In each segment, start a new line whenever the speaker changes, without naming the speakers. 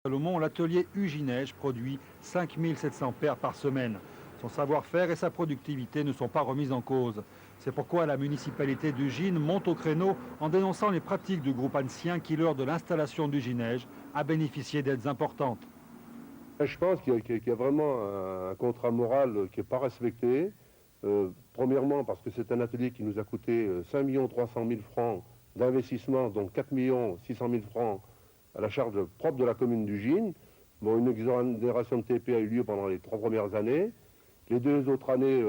Salomon, l'atelier Uginège produit 5700 paires par semaine. Son savoir-faire et sa productivité ne sont pas remises en cause. C'est pourquoi la municipalité d'Ugine monte au créneau en dénonçant les pratiques du groupe ancien qui, lors de l'installation d'Uginège, a bénéficié d'aides importantes.
Je pense qu'il y a vraiment un contrat moral qui n'est pas respecté. Premièrement, parce que c'est un atelier qui nous a coûté 5 300 000 francs d'investissement, donc 4 600 000 francs à la charge propre de la commune d'Ugine. Bon, une exonération de TP a eu lieu pendant les 3 premières années. Les 2 autres années,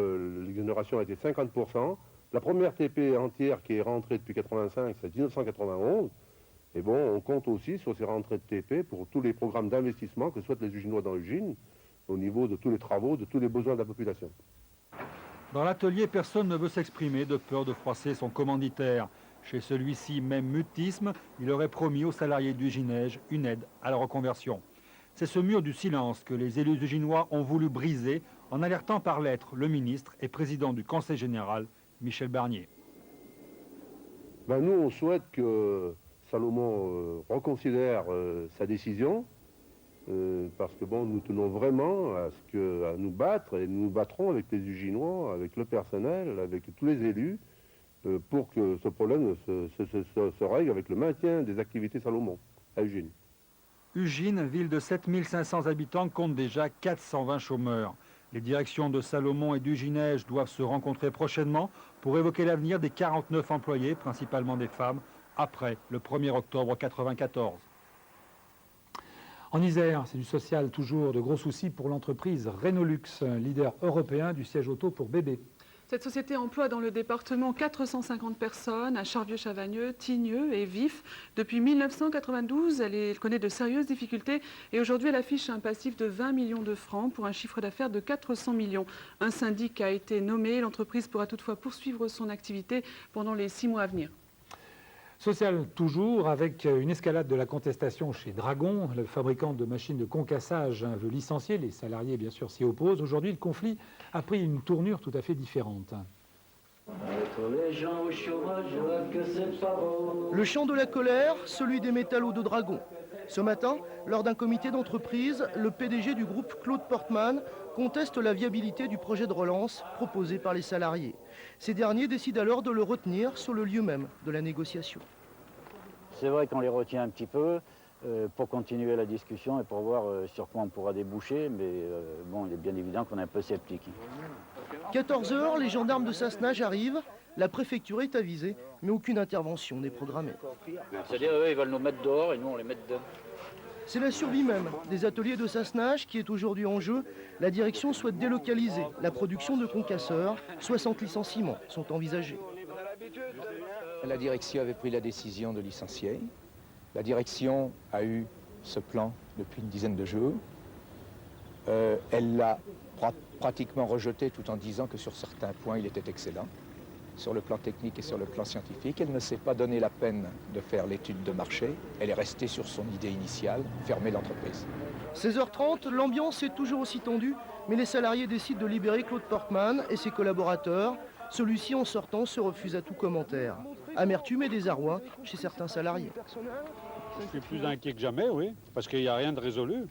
l'exonération a été 50%. La première TP entière qui est rentrée depuis 85, c'est 1991. Et bon, on compte aussi sur ces rentrées de TP pour tous les programmes d'investissement que souhaitent les Uginois dans l'Ugine, au niveau de tous les travaux, de tous les besoins de la population.
Dans l'atelier, personne ne veut s'exprimer de peur de froisser son commanditaire. Chez celui-ci, même mutisme, il aurait promis aux salariés d'Uginège une aide à la reconversion. C'est ce mur du silence que les élus uginois ont voulu briser en alertant par lettre le ministre et président du Conseil général, Michel Barnier.
Nous, on souhaite que Salomon reconsidère sa décision, parce que bon, nous tenons vraiment à nous battre, et nous nous battrons avec les Uginois, avec le personnel, avec tous les élus, pour que ce problème se règle avec le maintien des activités Salomon à Ugine.
Ugine, ville de 7500 habitants, compte déjà 420 chômeurs. Les directions de Salomon et d'Uginège doivent se rencontrer prochainement pour évoquer l'avenir des 49 employés, principalement des femmes, après le 1er octobre 1994.
En Isère, c'est du social toujours, de gros soucis pour l'entreprise Renaulux, leader européen du siège auto pour bébés.
Cette société emploie dans le département 450 personnes à Charvieux-Chavagneux, Tignieux et Vif. Depuis 1992, elle connaît de sérieuses difficultés et aujourd'hui elle affiche un passif de 20 millions de francs pour un chiffre d'affaires de 400 millions. Un syndic a été nommé, l'entreprise pourra toutefois poursuivre son activité pendant les 6 mois à venir.
Social toujours, avec une escalade de la contestation chez Dragon. Le fabricant de machines de concassage veut licencier, les salariés bien sûr s'y opposent. Aujourd'hui, le conflit a pris une tournure tout à fait différente.
Le chant de la colère, celui des métallos de Dragon. Ce matin, lors d'un comité d'entreprise, le PDG du groupe, Claude Portman, conteste la viabilité du projet de relance proposé par les salariés. Ces derniers décident alors de le retenir sur le lieu même de la négociation.
C'est vrai qu'on les retient un petit peu pour continuer la discussion et pour voir sur quoi on pourra déboucher, mais bon, il est bien évident qu'on est un peu sceptique.
14 h, les gendarmes de Sassenage arrivent, la préfecture est avisée, mais aucune intervention n'est programmée.
C'est-à-dire, eux, ils veulent nous mettre dehors et nous, on les met dedans.
C'est la survie même des ateliers de Sassenage qui est aujourd'hui en jeu. La direction souhaite délocaliser la production de concasseurs. 60 licenciements sont envisagés.
La direction avait pris la décision de licencier. La direction a eu ce plan depuis une dizaine de jours. Elle l'a pratiquement rejeté tout en disant que sur certains points, il était excellent. Sur le plan technique et sur le plan scientifique, elle ne s'est pas donné la peine de faire l'étude de marché. Elle est restée sur son idée initiale, fermer l'entreprise.
16h30, l'ambiance est toujours aussi tendue, mais les salariés décident de libérer Claude Portman et ses collaborateurs. Celui-ci, en sortant, se refuse à tout commentaire. Amertume et désarroi chez certains salariés.
Je suis plus inquiet que jamais, oui, parce qu'il n'y a rien de résolu.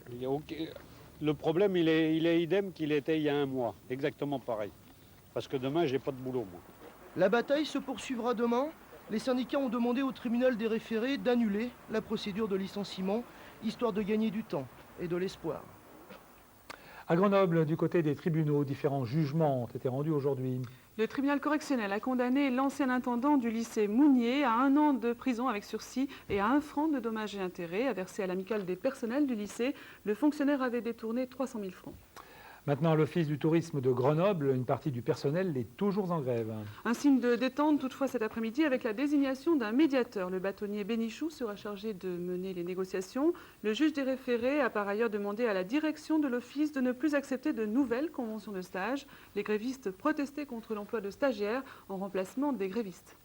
Le problème, il est idem qu'il était il y a un mois, exactement pareil. Parce que demain, j'ai pas de boulot, moi.
La bataille se poursuivra demain. Les syndicats ont demandé au tribunal des référés d'annuler la procédure de licenciement, histoire de gagner du temps et de l'espoir.
À Grenoble, du côté des tribunaux, différents jugements ont été rendus aujourd'hui.
Le tribunal correctionnel a condamné l'ancien intendant du lycée Mounier à 1 an de prison avec sursis et à 1 franc de dommages et intérêts à verser à l'amicale des personnels du lycée. Le fonctionnaire avait détourné 300 000 francs.
Maintenant, l'Office du tourisme de Grenoble, une partie du personnel est toujours en grève.
Un signe de détente toutefois cet après-midi avec la désignation d'un médiateur. Le bâtonnier Bénichou sera chargé de mener les négociations. Le juge des référés a par ailleurs demandé à la direction de l'Office de ne plus accepter de nouvelles conventions de stage. Les grévistes protestaient contre l'emploi de stagiaires en remplacement des grévistes.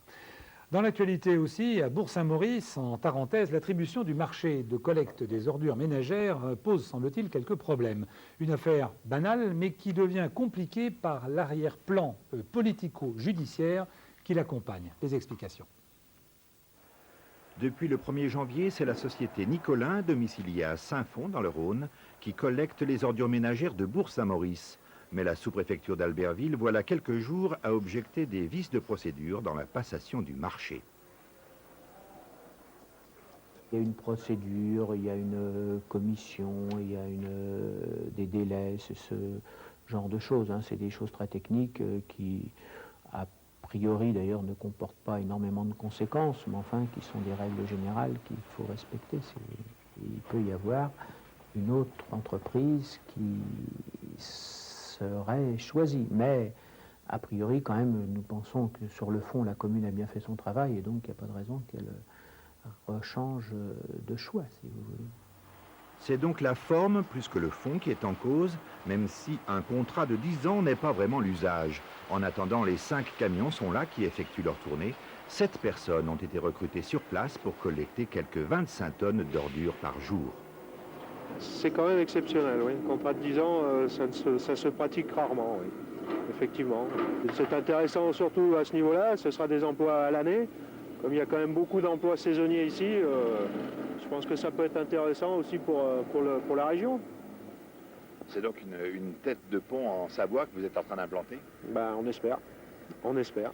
Dans l'actualité aussi, à Bourg-Saint-Maurice, en Tarentaise, l'attribution du marché de collecte des ordures ménagères pose, semble-t-il, quelques problèmes. Une affaire banale, mais qui devient compliquée par l'arrière-plan politico-judiciaire qui l'accompagne. Les explications.
Depuis le 1er janvier, c'est la société Nicolin, domiciliée à Saint-Fond dans le Rhône, qui collecte les ordures ménagères de Bourg-Saint-Maurice. Mais la sous-préfecture d'Albertville, voilà quelques jours, a objecté des vices de procédure dans la passation du marché.
Il y a une procédure, il y a une commission, il y a des délais, c'est ce genre de choses. Hein. C'est des choses très techniques qui, a priori d'ailleurs, ne comportent pas énormément de conséquences, mais enfin qui sont des règles générales qu'il faut respecter. Il peut y avoir une autre entreprise qui serait choisie, mais a priori quand même nous pensons que sur le fond la commune a bien fait son travail et donc il n'y a pas de raison qu'elle rechange de choix, si vous voulez.
C'est donc la forme plus que le fond qui est en cause, même si un contrat de 10 ans n'est pas vraiment l'usage. En attendant, les 5 camions sont là qui effectuent leur tournée. 7 personnes ont été recrutées sur place pour collecter quelques 25 tonnes d'ordures par jour.
C'est quand même exceptionnel, oui. Un contrat de 10 ans, ça se pratique rarement, oui. Effectivement. C'est intéressant surtout à ce niveau-là, ce sera des emplois à l'année. Comme il y a quand même beaucoup d'emplois saisonniers ici, je pense que ça peut être intéressant aussi pour la région.
C'est donc une tête de pont en Savoie que vous êtes en train d'implanter?
Ben, on espère. On espère.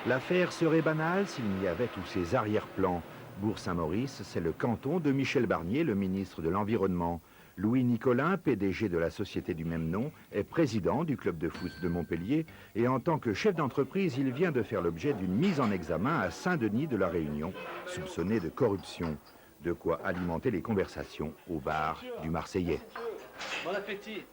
L'affaire serait banale s'il n'y avait tous ces arrière-plans. Bourg-Saint-Maurice, c'est le canton de Michel Barnier, le ministre de l'Environnement. Louis Nicolin, PDG de la société du même nom, est président du club de foot de Montpellier et en tant que chef d'entreprise, il vient de faire l'objet d'une mise en examen à Saint-Denis de la Réunion, soupçonné de corruption. De quoi alimenter les conversations au bar du Marseillais.
Bon appétit.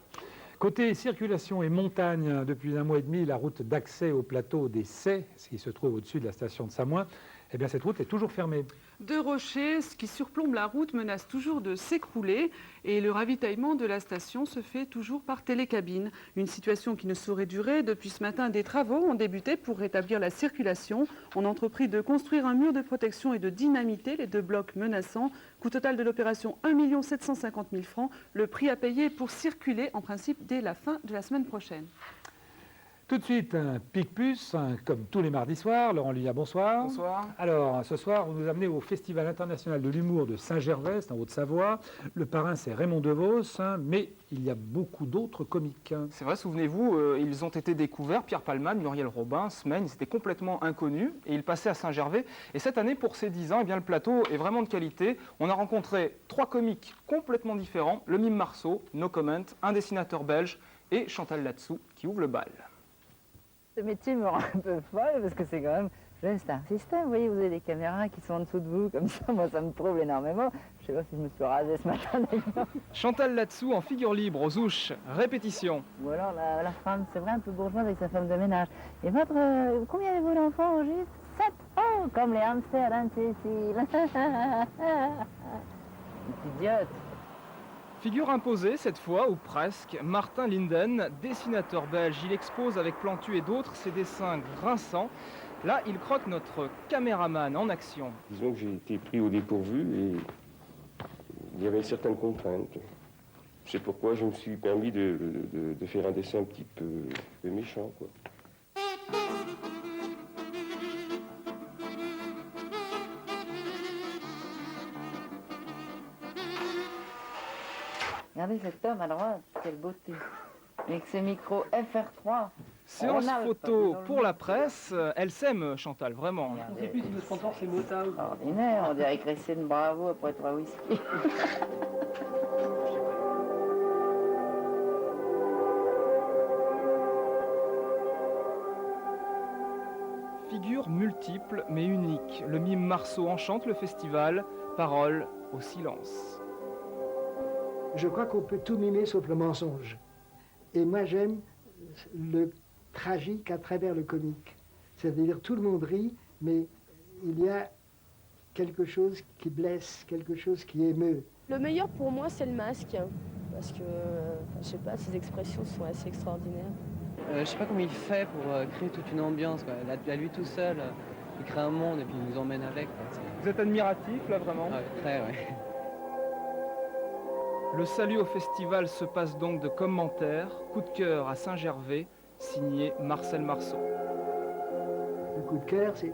Côté circulation et montagne, depuis un mois et demi, la route d'accès au plateau des Sets, ce qui se trouve au-dessus de la station de Samoin, eh bien cette route est toujours fermée.
Deux rochers, ce qui surplombe la route, menacent toujours de s'écrouler et le ravitaillement de la station se fait toujours par télécabine. Une situation qui ne saurait durer. Depuis ce matin, des travaux ont débuté pour rétablir la circulation. On a entrepris de construire un mur de protection et de dynamiter les deux blocs menaçants. Coût total de l'opération 1 750 000 francs. Le prix à payer pour circuler en principe dès la fin de la semaine prochaine.
Tout de suite, un pic-puce, comme tous les mardis soirs. Laurent Luya, bonsoir.
Bonsoir.
Alors, ce soir, vous nous amenez au Festival international de l'humour de Saint-Gervais, en Haute-Savoie. Le parrain, c'est Raymond DeVos, mais il y a beaucoup d'autres comiques.
C'est vrai, souvenez-vous, ils ont été découverts, Pierre Palman, Muriel Robin, Semaine, ils étaient complètement inconnus et ils passaient à Saint-Gervais. Et cette année, pour ces 10 ans, eh bien, le plateau est vraiment de qualité. On a rencontré 3 comiques complètement différents, le Mime Marceau, No Comment, un dessinateur belge et Chantal Latsou qui ouvre le bal.
Ce métier me rend un peu folle parce que c'est quand même le star system. Vous voyez, vous avez des caméras qui sont en dessous de vous, comme ça, moi ça me trouble énormément. Je sais pas si je me suis rasé ce matin d'ailleurs.
Chantal Latsou en figure libre aux ouches, répétition.
Ou alors la femme, c'est vrai, un peu bourgeoise avec sa femme de ménage. Et votre, combien avez-vous d'enfants au juste 7. Oh, comme les hamsters d'Anne-Cécile. Une idiote.
Figure imposée cette fois, ou presque, Martin Linden, dessinateur belge. Il expose avec Plantu et d'autres ses dessins grinçants. Là, il croque notre caméraman en action.
Disons que j'ai été pris au dépourvu et il y avait une certaine contrainte. C'est pourquoi je me suis permis de faire un dessin un petit peu méchant, quoi.
Regardez cet homme à droite, quelle beauté. Avec ce micro FR3.
Séance photo pour la presse. Elle s'aime, Chantal, vraiment.
On ne sait plus si le sponsor c'est Motown. Ordinaire, on dirait Christine Bravo après 3 whisky.
Figure multiple mais unique. Le mime Marceau enchante le festival. Parole au silence.
Je crois qu'on peut tout mimer sauf le mensonge. Et moi j'aime le tragique à travers le comique. C'est-à-dire tout le monde rit, mais il y a quelque chose qui blesse, quelque chose qui émeut.
Le meilleur pour moi c'est le masque, parce que je sais pas, ses expressions sont assez extraordinaires.
Je sais pas comment il fait pour créer toute une ambiance, quoi. Là, lui tout seul, il crée un monde et puis il nous emmène avec.
Vous êtes admiratif là vraiment?
Ah, très, ouais.
Le salut au festival se passe donc de commentaires. Coup de cœur à Saint-Gervais, signé Marcel Marceau.
Le coup de cœur, c'est